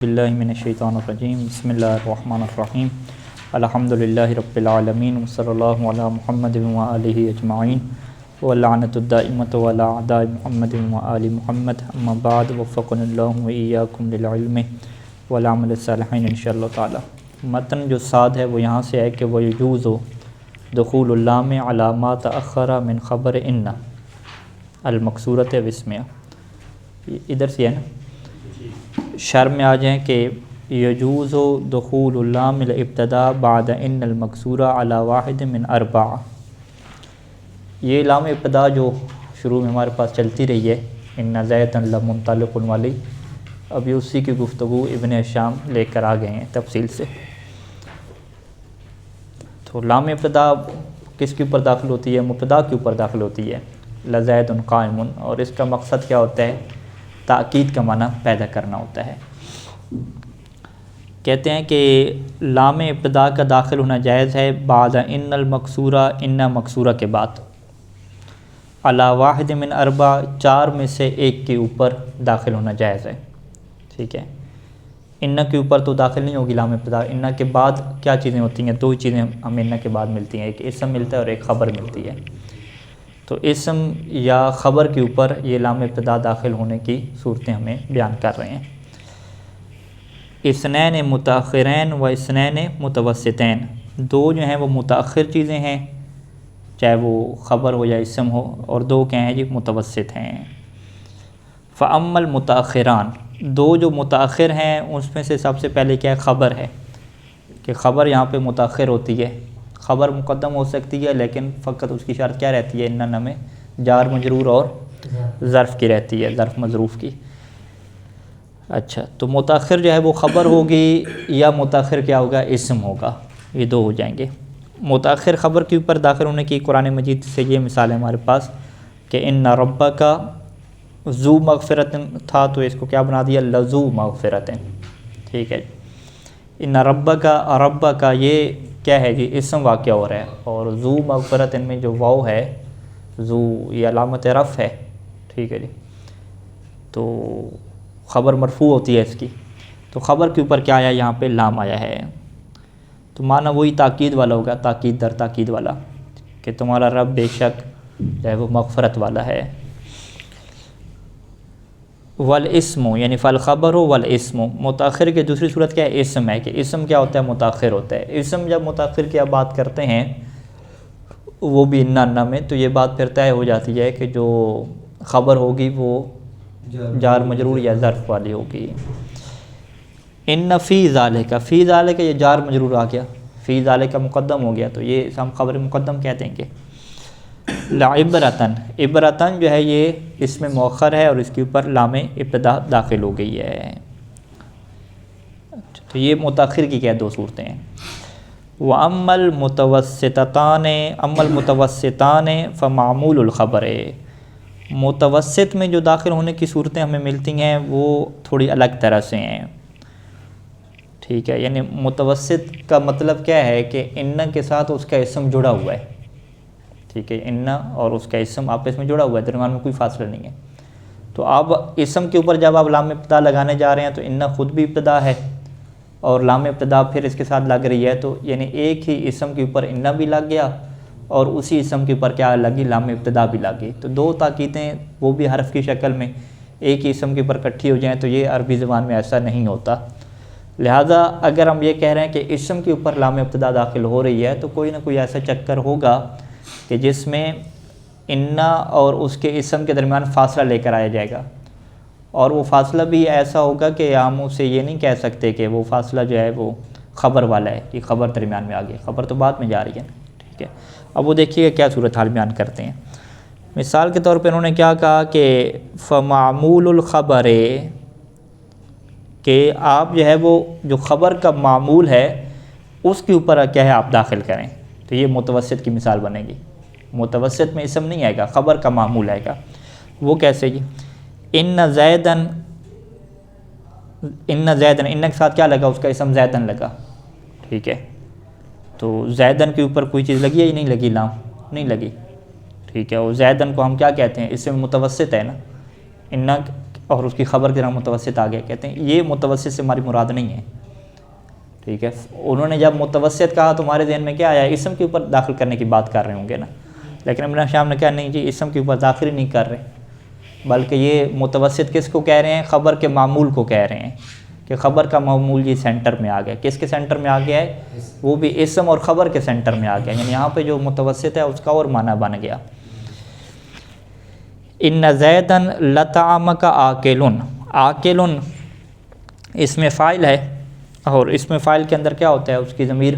باللہ من الشیطان الرجیم بسم اللہ الرحمن الرحیم الحمدللہ رب العالمین وصلی اللہ علی محمد وآلہ اجمعین واللعنۃ الدائمۃ علی اعداء محمد وآل محمد اما بعد وفقنا اللہ وإیاکم للعلم والعمل الصالح انشاءاللہ تعالی۔ متن جو سعد ہے وہ یہاں سے ہے کہ وَيَجُوزُ دخول اللام علی ما تأخر من خبر ان المکسورۃ واسمها، ادھر سے ہے نا، شرح میں آ جائیں کہ یجوز دخول اللام الابتداء بعد ان المکسورہ علی واحد من اربعہ۔ یہ لام ابتداء جو شروع میں ہمارے پاس چلتی رہی ہے ان زیدًا لمنطلق والی، ابھی اسی کی گفتگو ابن ہشام لے کر آ گئے ہیں تفصیل سے۔ تو لام ابتداء کس کے اوپر داخل ہوتی ہے؟ مبتدا کے اوپر داخل ہوتی ہے، لزید قائم، اور اس کا مقصد کیا ہوتا ہے؟ تاکید کا معنی پیدا کرنا ہوتا ہے۔ کہتے ہیں کہ لام ابتداء کا داخل ہونا جائز ہے بعد ان المکسورہ، ان مکسورہ کے بعد، علی واحد من اربع، چار میں سے ایک کے اوپر داخل ہونا جائز ہے، ٹھیک ہے۔ ان کے اوپر تو داخل نہیں ہوگی لام ابتداء، ان کے بعد کیا چیزیں ہوتی ہیں؟ دو ہی چیزیں ہمیں ان کے بعد ملتی ہیں، ایک اسم ملتا ہے اور ایک خبر ملتی ہے۔ تو اسم یا خبر کے اوپر یہ لام ابتداء داخل ہونے کی صورتیں ہمیں بیان کر رہے ہیں۔ اثنین متاخرین و اثنین متوسطین، دو جو ہیں وہ متاخر چیزیں ہیں، چاہے وہ خبر ہو یا اسم ہو، اور دو کیا ہیں جی؟ متوسط ہیں۔ فَأَمَّا الْمُتَأَخِرَانِ، دو جو متاخر ہیں اس میں سے سب سے پہلے کیا ہے؟ خبر ہے، کہ خبر یہاں پہ متاخر ہوتی ہے۔ خبر مقدم ہو سکتی ہے لیکن فقط اس کی شرط کیا رہتی ہے؟ اننا میں جار مجرور اور ظرف کی رہتی ہے، ظرف مظروف کی۔ اچھا، تو متاخر جو ہے وہ خبر ہوگی یا متاخر کیا ہوگا؟ اسم ہوگا، یہ دو ہو جائیں گے۔ متاخر خبر کے اوپر داخل ہونے کی قرآن مجید سے یہ مثال ہے ہمارے پاس کہ ان ربک ذو مغفرت تھا تو اس کو کیا بنا دیا؟ لذو مغفرت، ٹھیک ہے۔ ان ربک، رب کا یہ کیا ہے جی؟ اسم واقع ہو رہا ہے، اور ذو مغفرت میں جو واو ہے، ذو یہ علامت رفع ہے، ٹھیک ہے جی۔ تو خبر مرفوع ہوتی ہے اس کی، تو خبر کے اوپر کیا آیا؟ یہاں پہ لام آیا ہے، تو معنی وہی تاکید والا ہوگا، تاکید در تاکید والا، کہ تمہارا رب بے شک جو ہے وہ مغفرت والا ہے۔ والاسم یعنی فالخبر والاسم، متاخر کی دوسری صورت کیا ہے؟ اسم ہے، کہ اسم کیا ہوتا ہے؟ متاخر ہوتا ہے۔ اسم جب متاخر کی آپ بات کرتے ہیں وہ بھی ان میں، تو یہ بات پھر طے ہو جاتی ہے کہ جو خبر ہوگی وہ جار مجرور یا ظرف والی ہوگی۔ ان فی ذالک، فی ذالک یہ جار مجرور آ گیا، فی ذالک مقدم ہو گیا، تو یہ ہم خبر مقدم کہتے ہیں کہ لعبرتن، عبرتن جو ہے یہ اس میں مؤخر ہے اور اس کے اوپر لام ابتداء داخل ہو گئی ہے۔ تو یہ متاخر کی کیا دو صورتیں ہیں۔ وَأَمَّا الْمُتَوَسِّطَتَانِ، اَمَّا الْمُتَوَسِّطَانِ فَمَعْمُولُ الْخَبَرِ، متوسط میں جو داخل ہونے کی صورتیں ہمیں ملتی ہیں وہ تھوڑی الگ طرح سے ہیں، ٹھیک ہے۔ یعنی متوسط کا مطلب کیا ہے کہ ان کے ساتھ اس کا اسم جڑا ہوا ہے، ٹھیک ہے، ان اور اس کا اسم آپس میں جڑا ہوا ہے، درمیان میں کوئی فاصلہ نہیں ہے۔ تو اب اسم کے اوپر جب آپ لام ابتداء لگانے جا رہے ہیں تو ان خود بھی ابتداء ہے اور لام ابتداء پھر اس کے ساتھ لگ رہی ہے، تو یعنی ایک ہی اسم کے اوپر ان بھی لگ گیا اور اسی اسم کے اوپر کیا لگی؟ لام ابتداء بھی لگ گئی۔ تو دو تاکیدیں وہ بھی حرف کی شکل میں ایک ہی اسم کے اوپر اکٹھی ہو جائیں، تو یہ عربی زبان میں ایسا نہیں ہوتا۔ لہٰذا اگر ہم یہ کہہ رہے ہیں کہ اسم کے اوپر لام ابتداء داخل ہو رہی ہے تو کوئی نہ کوئی ایسا چکر ہوگا کہ جس میں ان اور اس کے اسم کے درمیان فاصلہ لے کر آیا جائے گا، اور وہ فاصلہ بھی ایسا ہوگا کہ ہم اسے یہ نہیں کہہ سکتے کہ وہ فاصلہ جو ہے وہ خبر والا ہے، کہ خبر درمیان میں آ گئی، خبر تو بعد میں جا رہی ہے، ٹھیک ہے۔ اب وہ دیکھیے گا کیا صورتحال بیان کرتے ہیں۔ مثال کے طور پہ انہوں نے کیا کہا کہ فَمَعْمُولُ الْخَبَرِ، کہ آپ جو ہے وہ جو خبر کا معمول ہے اس کے اوپر کیا ہے آپ داخل کریں، تو یہ متوسط کی مثال بنے گی۔ متوسط میں اسم نہیں آئے گا، خبر کا معمول آئے گا۔ وہ کیسے جی؟ ان زیدن، ان زیدن، ان کے ساتھ کیا لگا؟ اس کا اسم زیدن لگا، ٹھیک ہے۔ تو زیدن کے اوپر کوئی چیز لگی ہے یا نہیں لگی؟ لام نہیں لگی، ٹھیک ہے۔ اور زیدن کو ہم کیا کہتے ہیں؟ اسم متوسط ہے نا، ان اور اس کی خبر کی طرح متوسط آ گیا، کہتے ہیں یہ متوسط سے ہماری مراد نہیں ہے، ٹھیک ہے۔ انہوں نے جب متوسط کہا تو ہمارے ذہن میں کیا آیا، اسم کے اوپر داخل کرنے کی بات کر رہے ہوں گے نا، لیکن ابن شام نے کہا نہیں جی اسم کے اوپر داخل ہی نہیں کر رہے، بلکہ یہ متوسط کس کو کہہ رہے ہیں، خبر کے معمول کو کہہ رہے ہیں کہ خبر کا معمول یہ سینٹر میں آ گیا۔ کس کے سینٹر میں آ گیا ہے؟ وہ بھی اسم اور خبر کے سینٹر میں آ گیا، یعنی یہاں پہ جو متوسط ہے اس کا اور معنی بن گیا۔ ان زیدن لطعمک آکل، آکل اس میں فاعل ہے، اور اس میں فاعل کے اندر کیا ہوتا ہے، اس کی ضمیر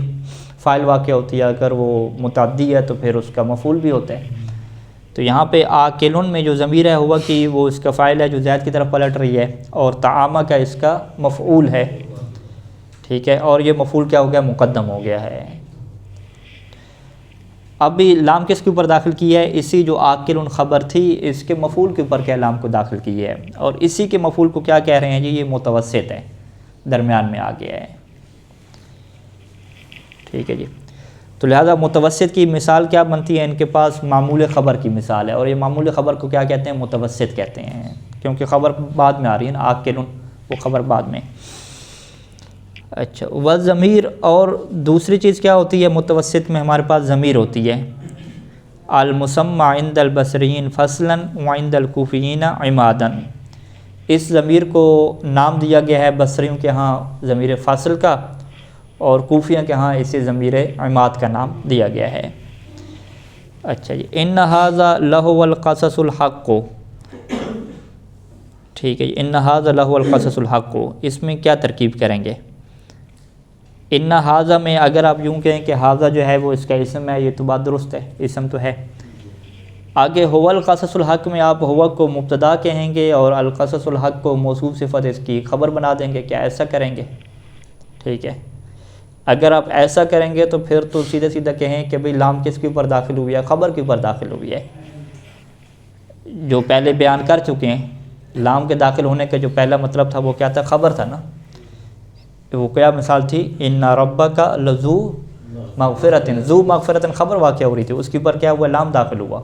فاعل واقع ہوتی ہے، اگر وہ متعدی ہے تو پھر اس کا مفعول بھی ہوتا ہے۔ تو یہاں پہ آکلن میں جو ضمیر ہے ہوا کہ وہ اس کا فاعل ہے جو زید کی طرف پلٹ رہی ہے، اور طعامہ کا اس کا مفعول ہے، ٹھیک ہے، اور یہ مفعول کیا ہو گیا، مقدم ہو گیا ہے۔ اب بھی لام کس کے اوپر داخل کی ہے، اسی جو آکلن خبر تھی اس کے مفعول کے اوپر کیا لام کو داخل کی ہے، اور اسی کے مفعول کو کیا کہہ رہے ہیں جی، یہ متوسط ہے، درمیان میں آ گیا ہے، ٹھیک ہے جی۔ تو لہذا متوسط کی مثال کیا بنتی ہے، ان کے پاس معمول خبر کی مثال ہے، اور یہ معمول خبر کو کیا کہتے ہیں، متوسط کہتے ہیں، کیونکہ خبر بعد میں آ رہی ہے نا، آکلن وہ خبر بعد میں۔ اچھا، والضمیر، اور دوسری چیز کیا ہوتی ہے متوسط میں، ہمارے پاس ضمیر ہوتی ہے، المسمى عند البصريين فصلا وعند الكوفيين عمادا، اس ضمیر کو نام دیا گیا ہے بصریوں کے ہاں ضمیر فاصل کا، اور کوفیوں کے ہاں اسے ضمیر عماد کا نام دیا گیا ہے۔ اچھا جی، ان ھذا لہو القصص الحق، ٹھیک ہے، ان ھذا لہو القصص الحق، اس میں کیا ترکیب کریں گے، ان ھذا میں اگر آپ یوں کہیں کہ ھذا جو ہے وہ اس کا اسم ہے، یہ تو بات درست ہے، اسم تو ہے۔ آگے ہو القصص الحق میں آپ ہوا کو مبتدا کہیں گے اور القصص الحق کو موصوف صفت اس کی خبر بنا دیں گے، کیا ایسا کریں گے؟ ٹھیک ہے، اگر آپ ایسا کریں گے تو پھر تو سیدھا سیدھا کہیں کہ بھئی لام کس کے اوپر داخل ہوئی ہے، خبر کے اوپر داخل ہوئی ہے، جو پہلے بیان کر چکے ہیں۔ لام کے داخل ہونے کا جو پہلا مطلب تھا وہ کیا تھا، خبر تھا نا، وہ کیا مثال تھی، ان ربک لذو مغفرۃ، ذو مغفرۃ خبر واقع ہو رہی تھی، اس کے اوپر کیا ہوا، لام داخل ہوا،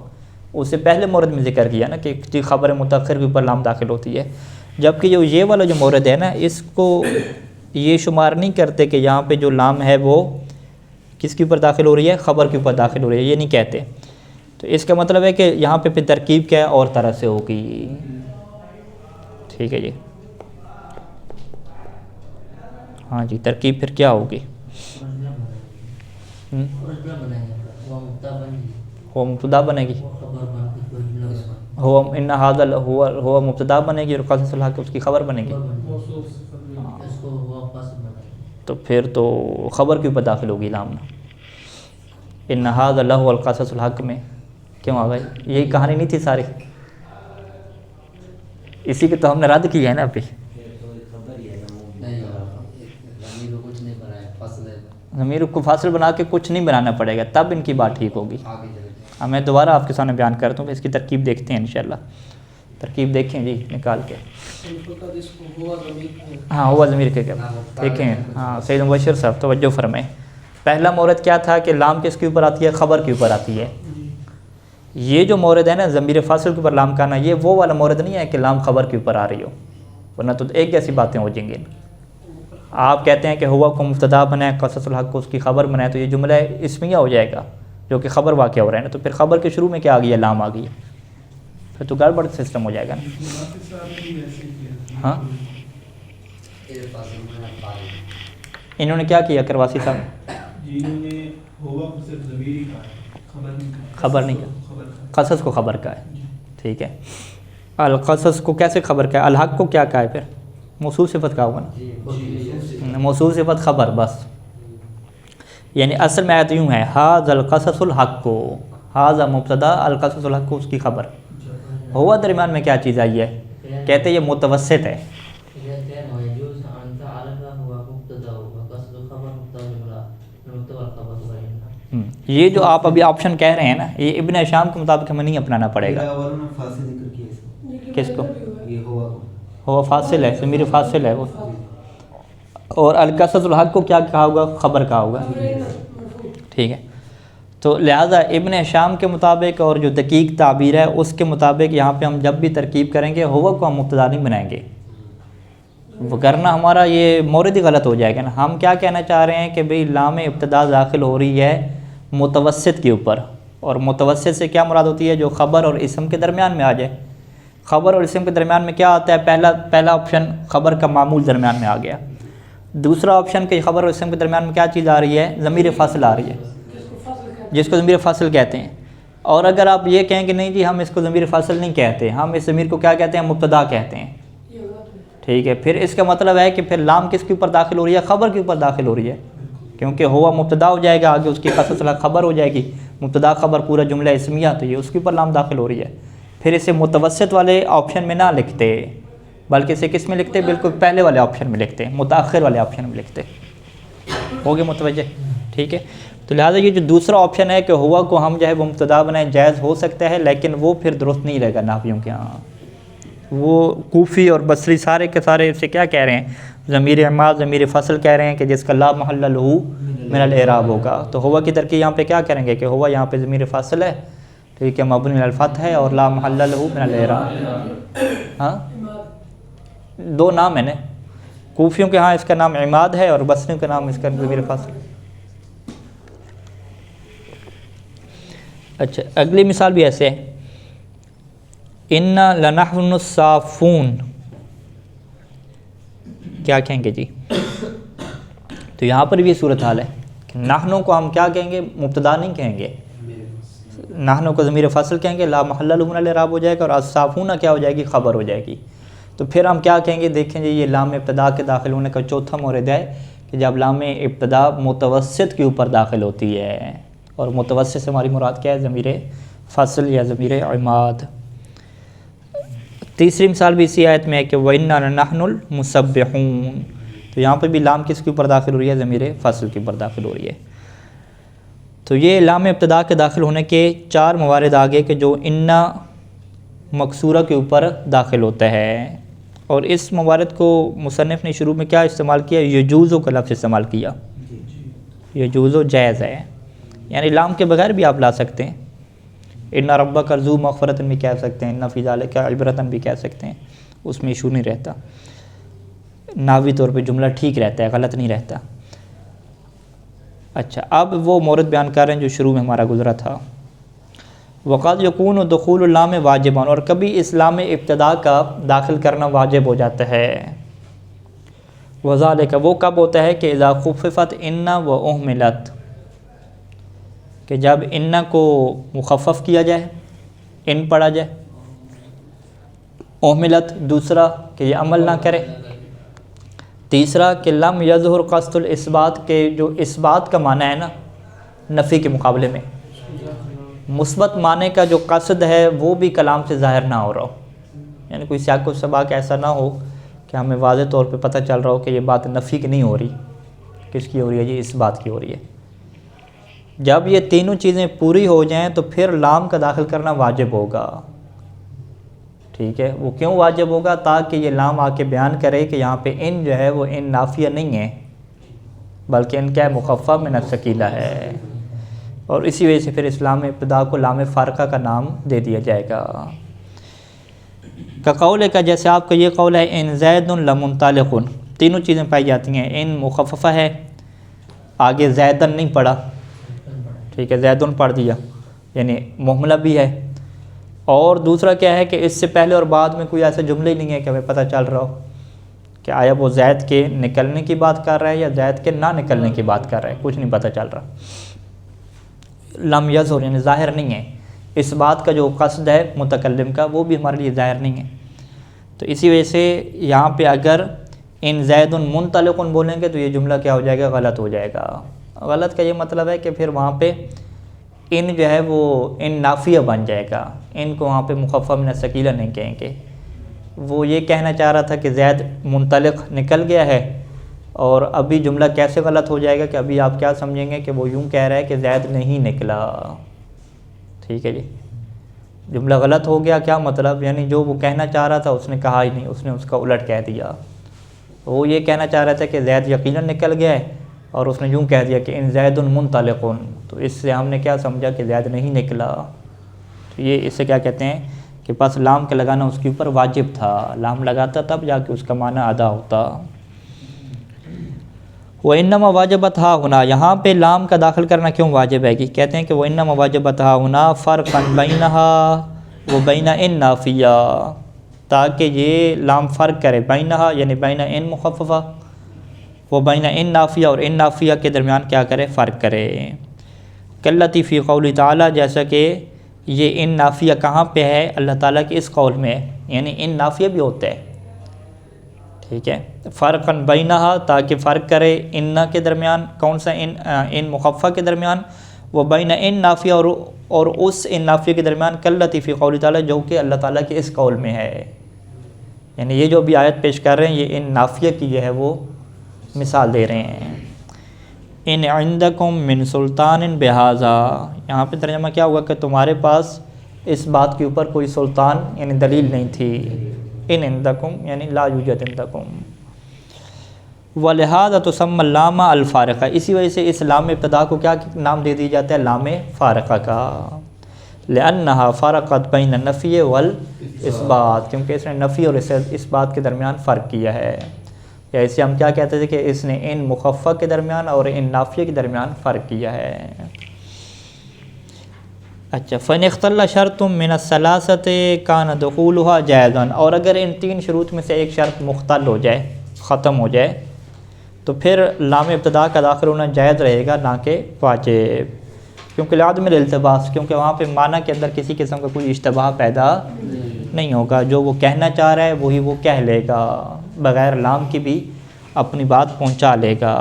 اس سے پہلے مورد میں ذکر کیا نا کہ خبر متأخر کے اوپر لام داخل ہوتی ہے، جبکہ یہ والا جو مورد ہے نا اس کو یہ شمار نہیں کرتے کہ یہاں پہ جو لام ہے وہ کس کے اوپر داخل ہو رہی ہے، خبر کے اوپر داخل ہو رہی ہے، یہ نہیں کہتے۔ تو اس کا مطلب ہے کہ یہاں پہ ترکیب کیا ہے، اور طرح سے ہوگی، ٹھیک ہے جی۔ ہاں جی، ترکیب پھر کیا ہوگی، وہ مبتدا بنے گی، ہو ان ھذا ہوا مبتدا بنے گی اور قصص الحق اس کی خبر بنے گی، تو پھر تو خبر کے اوپر داخل ہوگی لام، ان ھذا لہو القصص الحق میں کیوں آ گئی، یہی کہانی نہیں تھی ساری، اسی کے تو ہم نے رد کی ہے نا ابھی، ضمیر کو فاصل بنا کے کچھ نہیں بنانا پڑے گا، تب ان کی بات ٹھیک ہوگی۔ میں دوبارہ آپ کے سامنے بیان کرتا ہوں، اس کی ترکیب دیکھتے ہیں انشاءاللہ، ترکیب دیکھیں جی نکال کے، ہاں ہوا ضمیر کے کیا دیکھیں، ہاں سید مبشر صاحب توجہ فرمائیں، پہلا مورد کیا تھا کہ لام کس کے اوپر آتی ہے، خبر کے اوپر آتی ہے، یہ جو مورد ہے نا ضمیر فاصل کے اوپر لام کا آنا، یہ وہ والا مورد نہیں ہے کہ لام خبر کے اوپر آ رہی ہو، ورنہ تو ایک جیسی باتیں ہو جائیں گی۔ آپ کہتے ہیں کہ ہوا کو مبتدا بنائے، قصص الحق کو اس کی خبر بنائے، تو یہ جملہ اسمیہ ہو جائے گا جو کہ خبر واقع ہو رہا ہے نا، تو پھر خبر کے شروع میں کیا آ گئی ہے، لام آ گئی ہے، پھر تو گڑبڑ سسٹم ہو جائے گا نا۔ ہاں انہوں نے کیا کیا کرواسی صاحب، خبر نہیں کہا، قصص کو خبر کا ہے، ٹھیک ہے، القصص کو کیسے خبر کا ہے، الحق کو کیا کہا ہے، پھر موصوف صفت کا ہوگا نا، موصوف صفت خبر بس، یعنی اصل میں آیت یوں ہے، ھذا القصص الحق کو، ھذا مبتدا القصص الحق کو اس کی خبر، ہوا درمیان میں کیا چیز آئی ہے، کہتے یہ متوسط ہے، یہ جو آپ ابھی آپشن کہہ رہے ہیں نا، یہ ابن ہشام کے مطابق ہمیں نہیں اپنانا پڑے گا، کس کو، ہوا فاصل ہے، ضمیر فاصل ہے وہ، اور القصص الحق کو کیا کہا ہوگا، خبر کہا ہوگا، ٹھیک ہے۔ تو لہٰذا ابن ہشام کے مطابق اور جو دقیق تعبیر ہے اس کے مطابق یہاں پہ ہم جب بھی ترکیب کریں گے ہوا کو ہم مبتدا نہیں بنائیں گے، ورنہ ہمارا یہ مورد ہی غلط ہو جائے گا نا۔ ہم کیا کہنا چاہ رہے ہیں کہ بھئی لام ابتدا داخل ہو رہی ہے متوسط کے اوپر، اور متوسط سے کیا مراد ہوتی ہے؟ جو خبر اور اسم کے درمیان میں آ جائے۔ خبر اور اسم کے درمیان میں کیا آتا ہے؟ پہلا آپشن خبر کا معمول درمیان میں آ گیا، دوسرا آپشن کہ خبر اور اسم کے درمیان میں کیا چیز آ رہی ہے؟ ضمیر فصل آ رہی ہے، جس کو ضمیر فصل کہتے ہیں۔ اور اگر آپ یہ کہیں کہ نہیں جی ہم اس کو ضمیر فصل نہیں کہتے، ہم اس ضمیر کو کیا کہتے ہیں؟ مبتدا کہتے ہیں، ٹھیک ہے، پھر اس کا مطلب ہے کہ پھر لام کس کے اوپر داخل ہو رہی ہے؟ خبر کے اوپر داخل ہو رہی ہے، کیونکہ ہوا مبتدا ہو جائے گا، آگے اس کی قصص خبر ہو جائے گی، مبتدا خبر پورا جملہ اسمیہ، تو یہ اس کے اوپر لام داخل ہو رہی ہے۔ پھر اسے متوسط والے آپشن میں نہ لکھتے، بلکہ اسے کس میں لکھتے؟ بالکل پہلے والے آپشن میں لکھتے، متاخر والے آپشن میں لکھتے۔ ہوگی متوجہ؟ ٹھیک ہے، تو لہٰذا یہ جو دوسرا آپشن ہے کہ ہوا کو ہم جو ہے وہ مبتدا بنائیں، جائز ہو سکتا ہے، لیکن وہ پھر درست نہیں رہے گا نحویوں کے ہاں۔ وہ کوفی اور بصری سارے کے سارے اسے کیا کہہ رہے ہیں؟ ضمیر عماد ضمیر فصل کہہ رہے ہیں کہ جس کا لا محل لہ من الاعراب ہوگا۔ تو ہوا کی ترکیب یہاں پہ کیا کریں گے کہ ہوا یہاں پہ ضمیر فصل ہے، ٹھیک ہے، مبنی علی الفتح ہے، اور لا محل لہ من الاعراب۔ ہاں دو نام ہے نا، کوفیوں کے ہاں اس کا نام عماد ہے اور بصریوں کا نام اس کا ضمیر فصل۔ اچھا اگلی مثال بھی ایسے ہے، اِنَّا لَنَحْنُ الصَّافُونَ، کیا کہیں گے جی؟ تو یہاں پر بھی صورتحال ہے کہ نحنو کو ہم کیا کہیں گے؟ مبتدا نہیں کہیں گے، نحنو کو ضمیر فصل کہیں گے، لا محل لہ من الاعراب ہو جائے گا، اور الصافون کیا ہو جائے گی؟ خبر ہو جائے گی۔ تو پھر ہم کیا کہیں گے؟ دیکھیں جی یہ لام ابتدا کے داخل ہونے کا چوتھا مورد ہے کہ جب لام ابتدا متوسط کے اوپر داخل ہوتی ہے، اور متوسط سے ہماری مراد کیا ہے؟ ضمیر فصل یا ضمیر عماد۔ تیسری مثال بھی اسی آیت میں ہے کہ وَإِنَّا لَنَحْنُ الْمُسَبِّحُونَ، تو یہاں پہ بھی لام کس کے اوپر داخل ہو رہی ہے؟ ضمیر فصل کے اوپر داخل ہو رہی ہے۔ تو یہ لام ابتدا کے داخل ہونے کے چار موارد آگے کہ جو انا مکسورہ کے اوپر داخل ہوتا ہے، اور اس موارد کو مصنف نے شروع میں کیا استعمال کیا؟ یجوزو کا لفظ استعمال کیا، یجوزو جائز ہے، یعنی لام کے بغیر بھی آپ لا سکتے ہیں، ان ربک ذو مغفرۃ بھی کہہ سکتے ہیں، ان فی ذلک عبرۃ بھی کہہ سکتے ہیں، اس میں ایشو نہیں رہتا، نحوی طور پہ جملہ ٹھیک رہتا ہے، غلط نہیں رہتا۔ اچھا اب وہ مورد بیان کر رہے ہیں جو شروع میں ہمارا گزرا تھا، وقد یکون دخول اللام واجبان، اور کبھی اس لام ابتدا کا داخل کرنا واجب ہو جاتا ہے، وذالک وہ کب ہوتا ہے کہ اذا خففت ان و اہملت، کہ جب ان کو مخفف کیا جائے، ان پڑھا جائے، اہملت دوسرا کہ یہ عمل نہ کرے، تیسرا کہ لم یظہر قصد الاثبات، کہ جو اثبات کا معنی ہے نا نفی کے مقابلے میں، مثبت معنی کا جو قصد ہے وہ بھی کلام سے ظاہر نہ ہو رہا ہو، یعنی کوئی سیاق و سباق ایسا نہ ہو کہ ہمیں واضح طور پہ پتہ چل رہا ہو کہ یہ بات نفی کی نہیں ہو رہی، کس کی ہو رہی ہے جی؟ اس بات کی ہو رہی ہے۔ جب یہ تینوں چیزیں پوری ہو جائیں تو پھر لام کا داخل کرنا واجب ہوگا، ٹھیک ہے، وہ کیوں واجب ہوگا؟ تاکہ یہ لام آ کے بیان کرے کہ یہاں پہ ان جو ہے وہ ان نافیہ نہیں ہے، بلکہ ان کیا ہے؟ مخفف من الثقیلہ ہے، اور اسی وجہ سے پھر اسلام ابتدا کو لام فارقہ کا نام دے دیا جائے گا۔ کا قول کا جیسے آپ کا یہ قول ہے ان زید لمنطلق، تینوں چیزیں پائی جاتی ہیں، ان مخففہ ہے، آگے زیدن نہیں پڑھا، ٹھیک ہے، زیدن پڑھ دیا، یعنی مہملہ بھی ہے، اور دوسرا کیا ہے کہ اس سے پہلے اور بعد میں کوئی ایسا جملہ ہی نہیں ہے کہ ہمیں پتہ چل رہا ہو کہ آیا وہ زید کے نکلنے کی بات کر رہا ہے یا زید کے نہ نکلنے کی بات کر رہا ہے، کچھ نہیں پتہ چل رہا۔ لم یظہر یعنی ظاہر نہیں ہے، اس بات کا جو قصد ہے متکلم کا وہ بھی ہمارے لیے ظاہر نہیں ہے، تو اسی وجہ سے یہاں پہ اگر ان زید منطلق بولیں گے تو یہ جملہ کیا ہو جائے گا؟ غلط ہو جائے گا۔ غلط کا یہ مطلب ہے کہ پھر وہاں پہ ان جو ہے وہ ان نافیہ بن جائے گا، ان کو وہاں پہ مخفف من الثقیلہ نہیں کہیں گے۔ وہ یہ کہنا چاہ رہا تھا کہ زید منطلق نکل گیا ہے، اور ابھی جملہ کیسے غلط ہو جائے گا کہ ابھی آپ کیا سمجھیں گے کہ وہ یوں کہہ رہا ہے کہ زید نہیں نکلا، ٹھیک ہے جی، جملہ غلط ہو گیا، کیا مطلب؟ یعنی جو وہ کہنا چاہ رہا تھا اس نے کہا ہی نہیں، اس نے اس کا الٹ کہہ دیا۔ وہ یہ کہنا چاہ رہا تھا کہ زید یقیناً نکل گیا ہے، اور اس نے یوں کہہ دیا کہ ان زید منطلق، تو اس سے ہم نے کیا سمجھا کہ زید نہیں نکلا. تو یہ اس سے کیا کہتے ہیں کہ پس لام کا لگانا اس کے اوپر واجب تھا، لام لگاتا تب جا کے اس کا معنی ادا ہوتا. وَإِنَّمَا وَاجَبَتْهَا هُنَا، یہاں پہ لام کا داخل کرنا کیوں واجب ہے؟ کہ کہتے ہیں کہ وَإِنَّمَا وَاجَبَتْهَا هُنَا فَرْقًا بَيْنَهَا وَبَيْنَ إِن نَافِيَّةٍ، تاکہ یہ لام فرق کرے بینہا یعنی بین ان مخففہ و بین ان نافیہ اور ان نافیہ کے درمیان کیا کرے؟ فرق کرے. کلتی فی قول تعالیٰ، جیسا کہ یہ ان نافیہ کہاں پہ ہے؟ اللہ تعالیٰ کے اس قول میں، یعنی ان نافیہ بھی ہوتا ہے. ٹھیک ہے، فرقاً بینہا تاکہ فرق کرے ان کے درمیان، کون سا ان مخففہ کے درمیان، وہ بین ان نافیہ اور اس ان نافیہ کے درمیان، کلتی فی قول تعالیٰ جو کہ اللہ تعالیٰ کے اس قول میں ہے. یعنی یہ جو بھی آیت پیش کر رہے ہیں یہ ان نافیہ کی جو ہے وہ مثال دے رہے ہیں. ان عندکم من سلطان بہذا، یہاں پہ ترجمہ کیا ہوا کہ تمہارے پاس اس بات کے اوپر کوئی سلطان یعنی دلیل نہیں تھی. ان عندکم یعنی لا یوجد عندکم. ولہذا تسمى اللام الفارقہ، اسی وجہ سے اس لام ابتدا کو کیا نام دے دیا جاتا ہے؟ لام فارقہ کا. لأنہا فرقت بین النفی والاثبات، کیونکہ اس نے نفی اور اس بات کے درمیان فرق کیا ہے. یا اسے ہم کیا کہتے تھے کہ اس نے ان مخفف کے درمیان اور ان نافیہ کے درمیان فرق کیا ہے. اچھا، فَإِنِ اخْتَلَّ شَرْطٌ مِّنَ الثَّلَاثَةِ كَانَ دُخُولُهَا جَائِزًا، اور اگر ان تین شروط میں سے ایک شرط مختل ہو جائے، ختم ہو جائے، تو پھر لام ابتدا کا داخل ہونا جائز رہے گا نہ کہ واجب. کیونکہ لعدم الالتباس، کیونکہ وہاں پہ معنی کے اندر کسی قسم کا کوئی اشتباہ پیدا نہیں ہوگا. جو وہ کہنا چاہ رہا ہے وہی وہ کہہ لے گا، بغیر لام کی بھی اپنی بات پہنچا لے گا.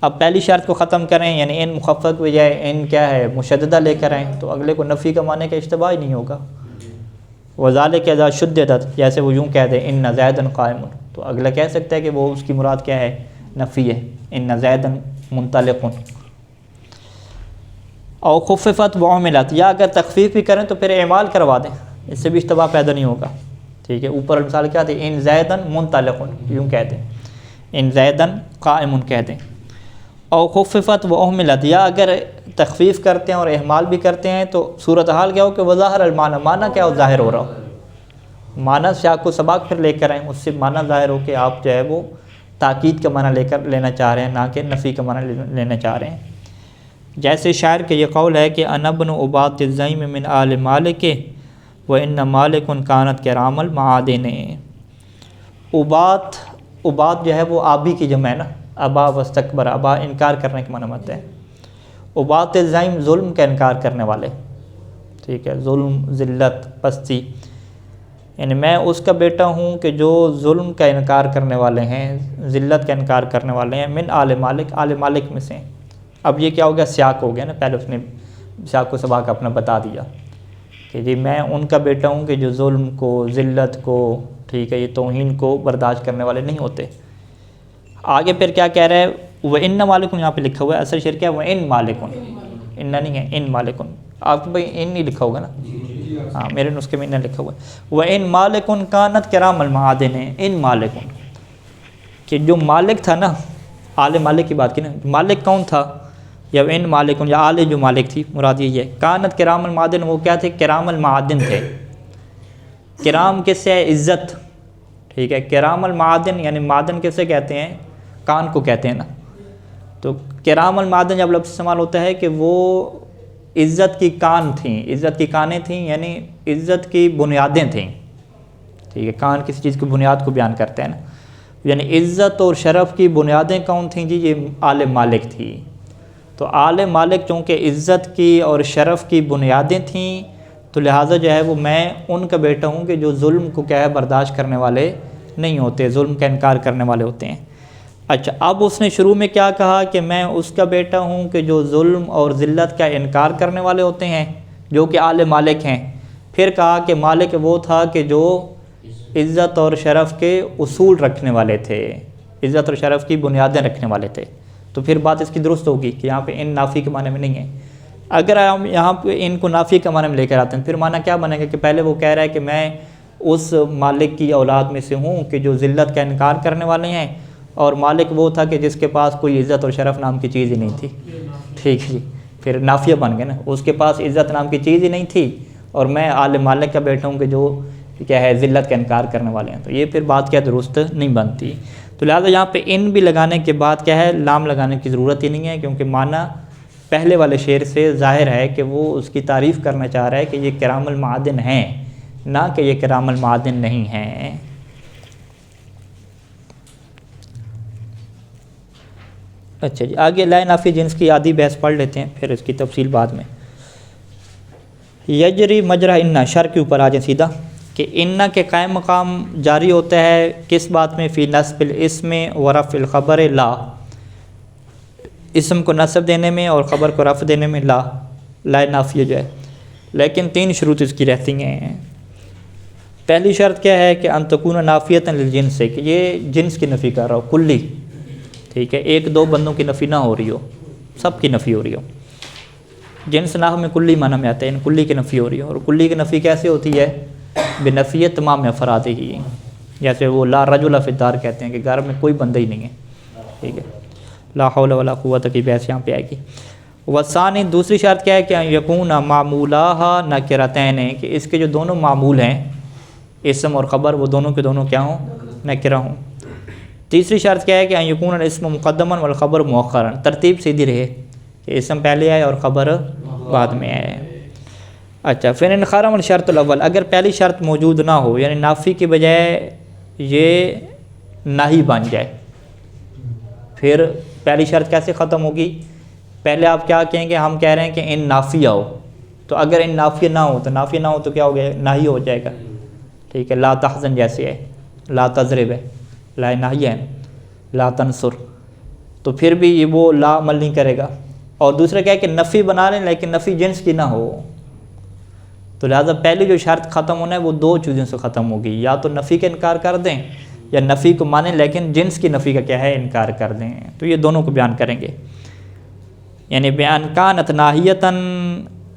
اب پہلی شرط کو ختم کریں، یعنی ان مخفف بجائے ان کیا ہے مشددہ لے کر آئیں، تو اگلے کو نفی کا معنی کا اشتباہ ہی نہیں ہوگا. وذالک اذا شددت، جیسے وہ یوں کہہ دے ان زیدا قائم، تو اگلا کہہ سکتا ہے کہ وہ اس کی مراد کیا ہے؟ نفی ہے، ان زیدا منطلق. او خففت وعملت، یا اگر تخفیف بھی کریں تو پھر اعمال کروا دیں، اس سے بھی اشتباہ پیدا نہیں ہوگا. ٹھیک ہے، اوپر مثال کیا تھی؟ ان زیدا منطلق، یوں کہہ دیں، ان زیدا قائم کہہ دیں. او خففت وعملت، یا اگر تخفیف کرتے ہیں اور اہمال بھی کرتے ہیں تو صورتحال کیا ہو کہ وظاہر المعنی، معنی کیا ہو؟ ظاہر ہو رہا ہو. معنی سے آپ کو سبق پھر لے کر آئیں، اس سے معنی ظاہر ہو کہ آپ جو ہے وہ تاکید کا معنی لینا چاہ رہے ہیں، نہ کہ نفی کا معنی لینا چاہ رہے ہیں. جیسے شاعر کے یہ قول ہے کہ انا ابن عباد الزیم من آل مالک وان مالک کانت کرام المعادن. عباد جو ہے وہ آبی کی جمع ہے نا، ابا واستکبر، ابا انکار کرنے کے معنی مت ہے. عباد الزیم ظلم کا انکار کرنے والے. ٹھیک ہے، ظلم، ذلت، پستی، یعنی میں اس کا بیٹا ہوں کہ جو ظلم کا انکار کرنے والے ہیں، ذلت کا انکار کرنے والے ہیں. من آل مالک، آل مالک میں سے. اب یہ کیا ہو گیا؟ سیاق ہو گیا نا، پہلے اس نے سیاق کو سبق اپنا بتا دیا کہ جی میں ان کا بیٹا ہوں کہ جو ظلم کو، ذلت کو، ٹھیک ہے، یہ توہین کو برداشت کرنے والے نہیں ہوتے. آگے پھر کیا کہہ رہے ہیں؟ وَإِنَّ مَالِكٌ، یہاں پہ لکھا ہوا ہے، اصل شعر کیا ہے؟ وَإِن مَالِكٌ، ان نہیں ہے، ان مالکن. آپ کو بھائی ان نہیں لکھا ہوگا نا؟ ہاں، میرے نسخے میں ان لکھا ہوا ہے. وَإِن مَالِكٌ كَانَتْ كِرَامَ الْمَعَادِنِ، ان مالکن، کہ جو مالک تھا نا، آل مالک کی بات کی نا، مالک کون تھا؟ یا ان مالکن، یا آل جو مالک تھی، مراد یہ ہے. کانت کرام المعادن، وہ کیا تھے؟ کرام المعادن تھے. کرام کس سے ہے؟ عزت. ٹھیک ہے، کرام المعادن یعنی معدن کسے کہتے ہیں؟ کان کو کہتے ہیں نا. تو کرام المعادن جب لفظ استعمال ہوتا ہے کہ وہ عزت کی کان تھیں، عزت کی کانیں تھیں، یعنی عزت کی بنیادیں تھیں. ٹھیک ہے، کان کسی چیز کی بنیاد کو بیان کرتے ہیں نا، یعنی عزت اور شرف کی بنیادیں کون تھیں؟ جی یہ آل مالک تھی. تو آل مالک چونکہ عزت کی اور شرف کی بنیادیں تھیں، تو لہٰذا جو ہے وہ میں ان کا بیٹا ہوں کہ جو ظلم کو کیا ہے برداشت کرنے والے نہیں ہوتے، ظلم کا انکار کرنے والے ہوتے ہیں. اچھا، اب اس نے شروع میں کیا کہا کہ میں اس کا بیٹا ہوں کہ جو ظلم اور ذلت کا انکار کرنے والے ہوتے ہیں، جو کہ آل مالک ہیں. پھر کہا کہ مالک وہ تھا کہ جو عزت اور شرف کے اصول رکھنے والے تھے، عزت اور شرف کی بنیادیں رکھنے والے تھے. تو پھر بات اس کی درست ہوگی کہ یہاں پہ ان نافی کے معنی میں نہیں ہے. اگر ہم یہاں پہ ان کو نافی کے معنی میں لے کر آتے ہیں، پھر معنی کیا بنے گا کہ پہلے وہ کہہ رہا ہے کہ میں اس مالک کی اولاد میں سے ہوں کہ جو ذلت کا انکار کرنے والے ہیں، اور مالک وہ تھا کہ جس کے پاس کوئی عزت اور شرف نام کی چیز ہی نہیں تھی. ٹھیک ہے جی، پھر نافیہ بن گئے نا. اس کے پاس عزت نام کی چیز ہی نہیں تھی اور میں عالم مالک کا بیٹھا ہوں کہ جو کیا ہے ذلت کا انکار کرنے والے ہیں, تو یہ پھر بات کیا درست نہیں بنتی. تو لہٰذا یہاں پہ ان بھی لگانے کے بعد کیا ہے لام لگانے کی ضرورت ہی نہیں ہے, کیونکہ معنی پہلے والے شعر سے ظاہر ہے کہ وہ اس کی تعریف کرنا چاہ رہا ہے کہ یہ کرام المعادن ہیں, نہ کہ یہ کرام المعادن نہیں ہیں. اچھا جی, آگے لا نافی جنس کی آدھی بحث پڑھ لیتے ہیں, پھر اس کی تفصیل بعد میں. یجری مجرا انا, شر کے اوپر آ جائیں سیدھا, کہ انا کے قائم مقام جاری ہوتا ہے کس بات میں؟ فی نصب الاسم و رفع الخبر لا, اسم کو نصب دینے میں اور خبر کو رفع دینے میں لا نافیہ جو ہے. لیکن 3 شروط اس کی رہتی ہیں. پہلی شرط کیا ہے کہ ان تکون نافیۃ للجنس سے, کہ یہ جنس کی نفی کر رہا ہو کلی, ٹھیک ہے, 1-2 بندوں کی نفی نہ ہو رہی ہو, سب کی نفی ہو رہی ہو. جنس نحو میں کلی معنی میں آتا ہے, ان کلی کی نفی ہو رہی ہے. اور کلی کی نفی کیسے ہوتی ہے؟ بنفی تمام افراد ہی, جیسے وہ لا رجل فی الدار کہتے ہیں کہ گھر میں کوئی بندہ ہی نہیں ہے, ٹھیک ہے. لا حول ولا قوت کی بحث یہاں پہ آئے گی. وثانی, دوسری شرط کیا ہے کہ یکون معمولاہا نکرتین, کہ اس کے جو دونوں معمول ہیں اسم اور خبر وہ دونوں کے دونوں کیا ہوں؟ نکرہ ہوں. تیسری شرط کیا ہے کہ یکون الاسم مقدما والخبر مؤخرا, ترتیب سیدھی رہے کہ اسم پہلے آئے اور خبر بعد میں آئے. اچھا, پھر ان خرم الشرط الاول, اگر پہلی شرط موجود نہ ہو, یعنی نافی کے بجائے یہ ناہی بن جائے, پھر پہلی شرط کیسے ختم ہوگی؟ پہلے آپ کیا کہیں گے؟ ہم کہہ رہے ہیں کہ ان نافیہ ہو, تو اگر ان نافیہ نہ ہو تو نافیہ نہ ہو تو کیا ہو گیا؟ ناہی ہو جائے گا, ٹھیک ہے. لا تحزن جیسے ہے, لا تضرب ہے, لا ناہیہ ہے, لا تنصر, تو پھر بھی یہ وہ لا عمل نہیں کرے گا. اور دوسرا کیا ہے کہ نفی بنا لیں لیکن نفی جنس کی نہ ہو, تو لہٰذا پہلی جو شرط ختم ہونا ہے وہ 2 چیزوں سے ختم ہوگی, یا تو نفی کا انکار کر دیں یا نفی کو مانیں لیکن جنس کی نفی کا کیا ہے؟ انکار کر دیں. تو یہ دونوں کو بیان کریں گے. یعنی بیان کانت ناہیتاً,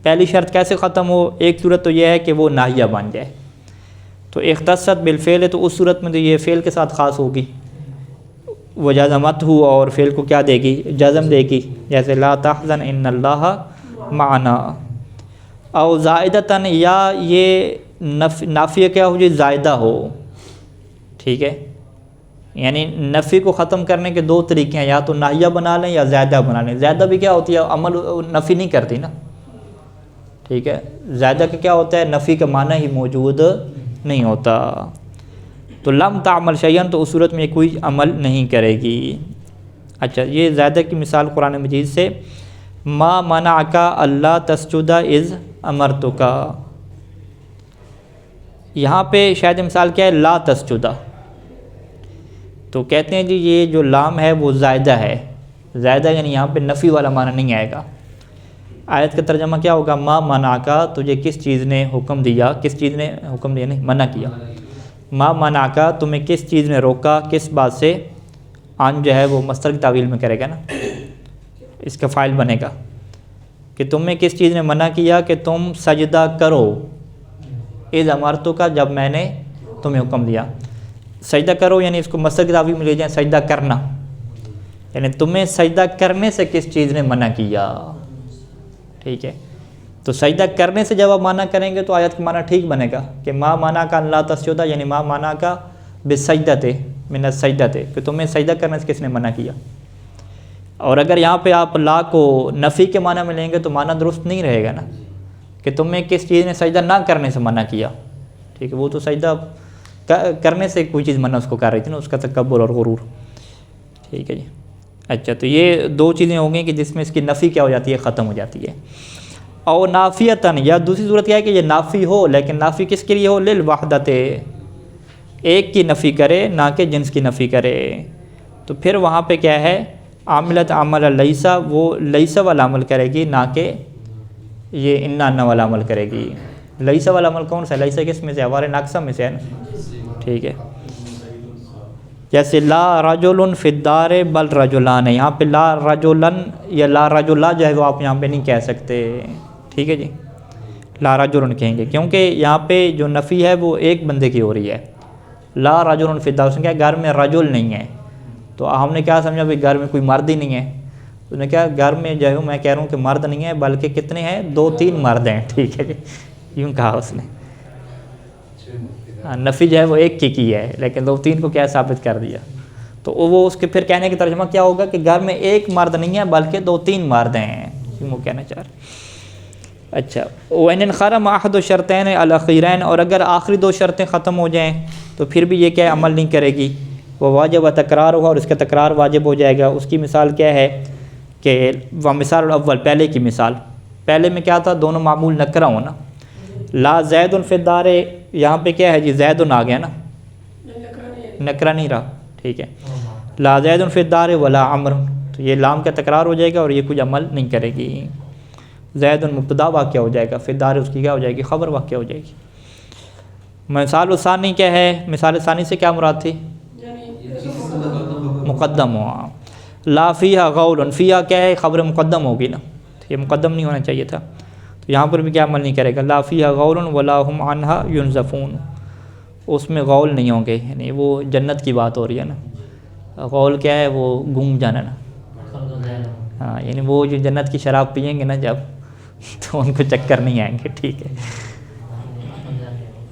پہلی شرط کیسے ختم ہو؟ ایک صورت تو یہ ہے کہ وہ ناہیہ بن جائے, تو اختصت بالفعل, تو اس صورت میں تو یہ فعل کے ساتھ خاص ہوگی. وہ جزمت ہو, اور فعل کو کیا دے گی؟ جزم دے گی, جیسے لا تحزن ان اللہ معنا. او زائدتاً, یا یہ نافیہ کیا ہو جائے؟ زائدہ ہو, ٹھیک ہے. یعنی نفی کو ختم کرنے کے 2 طریقے ہیں, یا تو ناہیہ بنا لیں یا زائدہ بنا لیں. زائدہ بھی کیا ہوتی ہے؟ عمل نفی نہیں کرتی نا, ٹھیک ہے. زائدہ کا کیا ہوتا ہے؟ نفی کا معنی ہی موجود نہیں ہوتا. تو لم تعمل شیئا, تو اس صورت میں کوئی عمل نہیں کرے گی. اچھا, یہ زائدہ کی مثال قرآن مجید سے, ما منعک اللہ تسجد اذ امرتک, یہاں پہ شاید مثال کیا ہے؟ لا تسجد. تو کہتے ہیں جی یہ جو لام ہے وہ زائدہ ہے, زائدہ یعنی یہاں پہ نفی والا معنی نہیں آئے گا. آیت کا ترجمہ کیا ہوگا؟ ما منعک, تجھے کس چیز نے حکم دیا, کس چیز نے حکم دیا نہیں منع کیا. ما منعک, تمہیں کس چیز نے روکا, کس بات سے؟ ان جو ہے وہ مصدر کی تعویل میں کرے گا نا, اس کا فاعل بنے گا کہ تمہیں کس چیز نے منع کیا کہ تم سجدہ کرو, اذ امرتک, جب میں نے تمہیں حکم دیا. سجدہ کرو یعنی اس کو مصدر کی تعویل میں لے جائیں, سجدہ کرنا, یعنی تمہیں سجدہ کرنے سے کس چیز نے منع کیا, ٹھیک ہے. تو سجدہ کرنے سے جب آپ معنی کریں گے تو آیت کا معنی ٹھیک بنے گا کہ ما منعک ان لا تسجد, یعنی ما منعک بالسجدۃ من السجدۃ, کہ تمہیں سجدہ کرنے سے کس نے منع کیا. اور اگر یہاں پہ آپ لا کو نفی کے معنی میں لیں گے تو معنی درست نہیں رہے گا نا, کہ تمہیں کس چیز نے سجدہ نہ کرنے سے منع کیا, ٹھیک ہے. وہ تو سجدہ کرنے سے کوئی چیز منع اس کو کر رہی تھی نا, اس کا تکبر اور غرور, ٹھیک ہے جی. اچھا, تو یہ 2 چیزیں ہوں گی کہ جس میں اس کی نفی کیا ہو جاتی ہے؟ ختم ہو جاتی ہے. اور نافیتاً, یا دوسری صورت کیا ہے کہ یہ نافی ہو لیکن نافی کس کے لیے ہو؟ للوحدۃ, ایک کی نفی کرے نہ کہ جنس کی نفی کرے. تو پھر وہاں پہ کیا ہے؟ عاملت عمل لیسا, وہ لیسا والا عمل کرے گی نہ کہ یہ انا والا عمل کرے گی. لیسا والا عمل کون سا ہے؟ لیسا کس میں سے؟ ہمارے ناقصہ میں سے ہے نا, ٹھیک ہے. جیسے لا رجل فی الدار بل رجلان, یہاں پہ لا رجلن یا لا رجلا جو ہے وہ آپ یہاں پہ نہیں کہہ سکتے, ٹھیک ہے جی. لا رجل کہیں گے کیونکہ یہاں پہ جو نفی ہے وہ ایک بندے کی ہو رہی ہے. لا رجل فی الدار, اس نے کیا گھر میں رجل نہیں ہے, تو ہم نے کیا سمجھا بھائی گھر میں کوئی مرد ہی نہیں ہے. اس نے کہا گھر میں جو ہے میں کہہ رہا ہوں کہ مرد نہیں ہے بلکہ کتنے ہیں 2-3 مرد ہیں، ٹھیک ہے جی، یوں کہا اس نے. نفی جو ہے وہ ایک کی ہے، لیکن 2-3 کو کیا ثابت کر دیا. تو وہ اس کے پھر کہنے کی ترجمہ کیا ہوگا کہ گھر میں ایک مرد نہیں ہے بلکہ 2-3 مرد ہیں، یوں وہ کہنا چاہ رہے. اچھا، وَإِنْ انْخَرَمَ أَحَدُ الشَّرْطَيْنِ الْأَخِيرَيْنِ، اور اگر آخری 2 شرطیں ختم ہو جائیں تو پھر بھی یہ کیا عمل نہیں کرے گی. وہ واجب و تکرار ہوگا، اور اس کا تکرار واجب ہو جائے گا. اس کی مثال کیا ہے کہ وَمِثَالُ الْأَوَّلِ، پہلے کی مثال. پہلے میں کیا تھا، دونوں معمول نکرہ ہونا. لا زید فی الدار، یہاں پہ کیا ہے جی زید آ گیا نا، نکرہ نہیں رہا، ٹھیک ہے. لا زید فی الدار ولا عمر، تو یہ لام کا تکرار ہو جائے گا اور یہ کچھ عمل نہیں کرے گی. زید مبتدا واقع ہو جائے گا، فی الدار اس کی کیا ہو جائے گی، خبر واقع ہو جائے گی. مثال ثانی کیا ہے، مثال ثانی سے کیا مراد تھی، مقدم ہوا. لا فیہا غول، فیہا کیا ہے، خبر مقدم ہوگی نا، یہ مقدم نہیں ہونا چاہیے تھا. تو یہاں پر بھی کیا عمل نہیں کرے گا. لا فیہا غول ولا هم عنہا ینزفون، اس میں غول نہیں ہوں گے، یعنی وہ جنت کی بات ہو رہی ہے نا. غول کیا ہے، وہ گم جانا نا، ہاں، یعنی وہ جو جنت کی شراب پئیں گے نا جب، تو ان کو چکر نہیں آئیں گے، ٹھیک ہے.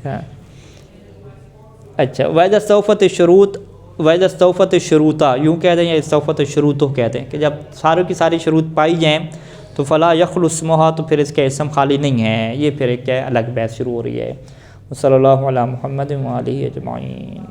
ہاں اچھا. وَإِذَا اسْتَوْفَتِ الشُّرُوطُ، وَإِذَا اسْتَوْفَتِ الشُّرُوطَ، یوں کہتے ہیں یا اسْتَوْفَتِ الشُّرُوطُ کہتے ہیں کہ جب ساروں کی ساری شروط پائی جائیں تو فَلَا يَخْلُو اسْمُهَا، تو پھر اس کا اسم خالی نہیں ہے. یہ پھر ایک کیا الگ بحث شروع ہو رہی ہے. صلی اللہ علی محمد وآلہ اجمعین.